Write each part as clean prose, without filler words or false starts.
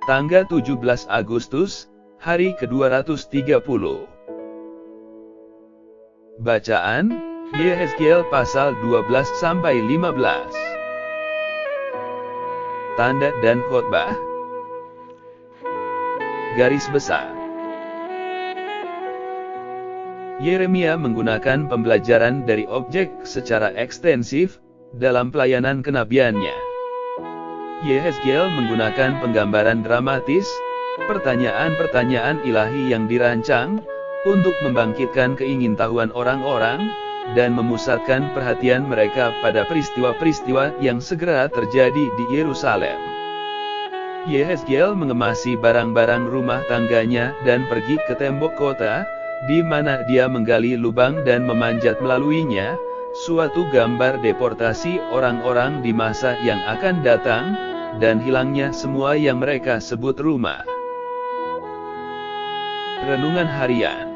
Tanggal 17 Agustus, hari ke-230. Bacaan, Yehezkiel pasal 12-15. Tanda dan khotbah. Garis besar. Yeremia menggunakan pembelajaran dari objek secara ekstensif dalam pelayanan kenabiannya. Yehezkiel menggunakan penggambaran dramatis, pertanyaan-pertanyaan ilahi yang dirancang untuk membangkitkan keingintahuan orang-orang dan memusatkan perhatian mereka pada peristiwa-peristiwa yang segera terjadi di Yerusalem. Yehezkiel mengemasi barang-barang rumah tangganya dan pergi ke tembok kota, di mana dia menggali lubang dan memanjat melaluinya, suatu gambar deportasi orang-orang di masa yang akan datang, dan hilangnya semua yang mereka sebut rumah. Renungan Harian.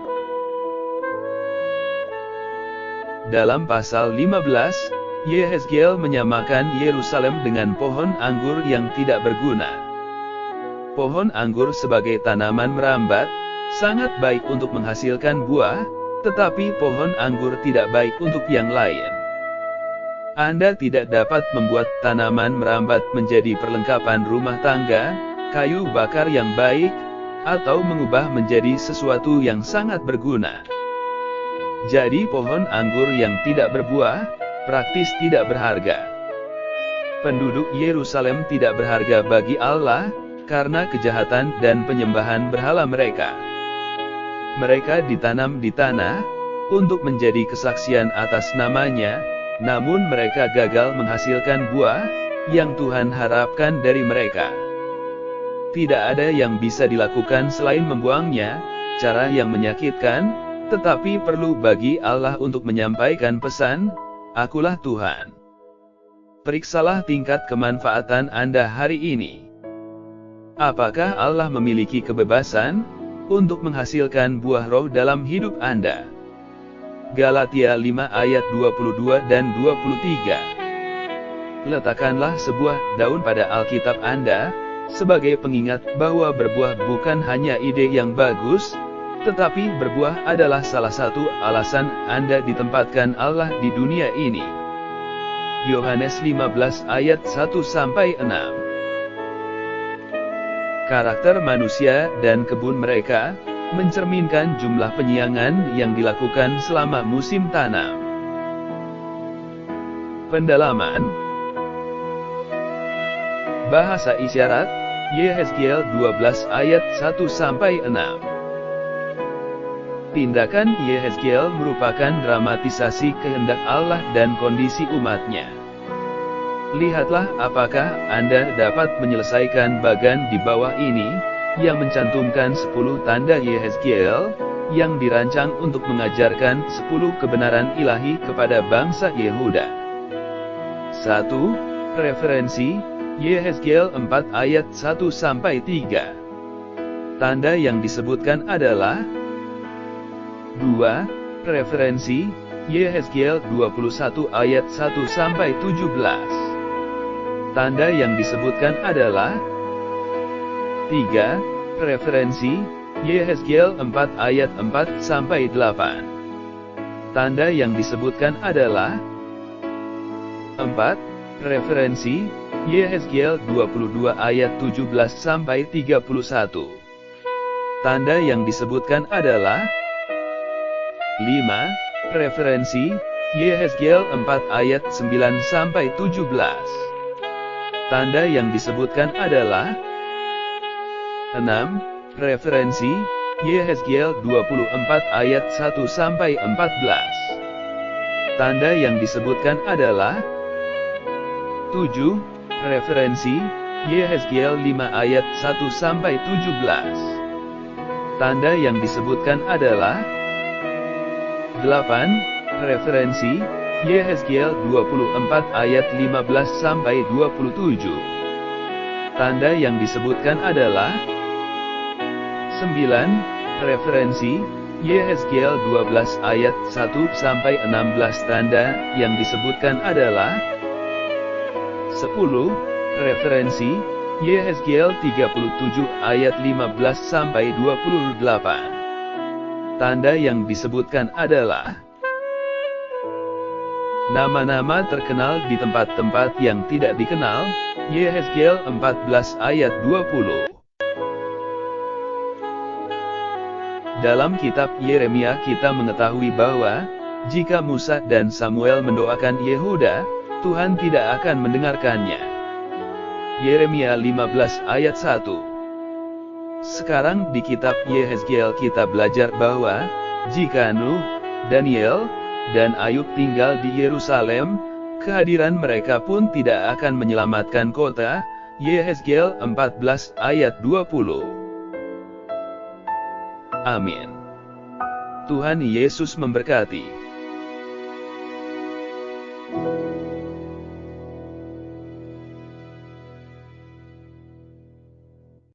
Dalam pasal 15, Yehezkiel menyamakan Yerusalem dengan pohon anggur yang tidak berguna. Pohon anggur sebagai tanaman merambat, sangat baik untuk menghasilkan buah, tetapi pohon anggur tidak baik untuk yang lain. Anda tidak dapat membuat tanaman merambat menjadi perlengkapan rumah tangga, kayu bakar yang baik, atau mengubah menjadi sesuatu yang sangat berguna. Jadi pohon anggur yang tidak berbuah, praktis tidak berharga. Penduduk Yerusalem tidak berharga bagi Allah, karena kejahatan dan penyembahan berhala mereka. Mereka ditanam di tanah, untuk menjadi kesaksian atas namanya, namun mereka gagal menghasilkan buah, yang Tuhan harapkan dari mereka. Tidak ada yang bisa dilakukan selain membuangnya, cara yang menyakitkan, tetapi perlu bagi Allah untuk menyampaikan pesan, "Akulah Tuhan." Periksalah tingkat kemanfaatan Anda hari ini. Apakah Allah memiliki kebebasan untuk menghasilkan buah roh dalam hidup Anda? Galatia 5 ayat 22 dan 23. Letakkanlah sebuah daun pada Alkitab Anda, sebagai pengingat bahwa berbuah bukan hanya ide yang bagus, tetapi berbuah adalah salah satu alasan Anda ditempatkan Allah di dunia ini. Yohanes 15 ayat 1-6. Karakter manusia dan kebun mereka, mencerminkan jumlah penyiangan yang dilakukan selama musim tanam. Pendalaman. Bahasa isyarat, Yehezkiel 12 ayat 1-6. Tindakan Yehezkiel merupakan dramatisasi kehendak Allah dan kondisi umatnya. Lihatlah apakah Anda dapat menyelesaikan bagan di bawah ini, yang mencantumkan 10 tanda Yehezkiel, yang dirancang untuk mengajarkan 10 kebenaran ilahi kepada bangsa Yehuda. 1. Referensi, Yehezkiel 4 ayat 1-3. Tanda yang disebutkan adalah 2. Referensi, Yehezkiel 21 ayat 1-17. Tanda yang disebutkan adalah 3. Referensi, Yehezkiel 4 ayat 4-8. Tanda yang disebutkan adalah 4. Referensi, Yehezkiel 22 ayat 17-31. Tanda yang disebutkan adalah 5. Referensi, Yehezkiel 4 ayat 9-17. Tanda yang disebutkan adalah 6. Referensi, Yehezkiel 24 ayat 1-14. Tanda yang disebutkan adalah 7. Referensi, Yehezkiel 5 ayat 1-17. Tanda yang disebutkan adalah 8. Referensi, Yehezkiel 24 ayat 15-27. Tanda yang disebutkan adalah 9. Referensi, Yehezkiel 12 ayat 1-16. Tanda yang disebutkan adalah 10. Referensi, Yehezkiel 37 ayat 15-28. Tanda yang disebutkan adalah nama-nama terkenal di tempat-tempat yang tidak dikenal. Yehezkiel 14 ayat 20. Dalam kitab Yeremia kita mengetahui bahwa jika Musa dan Samuel mendoakan Yehuda, Tuhan tidak akan mendengarkannya. Yeremia 15 ayat 1. Sekarang di kitab Yehezkiel kita belajar bahwa jika Nuh, Daniel, dan Ayub tinggal di Yerusalem, kehadiran mereka pun tidak akan menyelamatkan kota. Yehezkiel 14 ayat 20. Amin. Tuhan Yesus memberkati.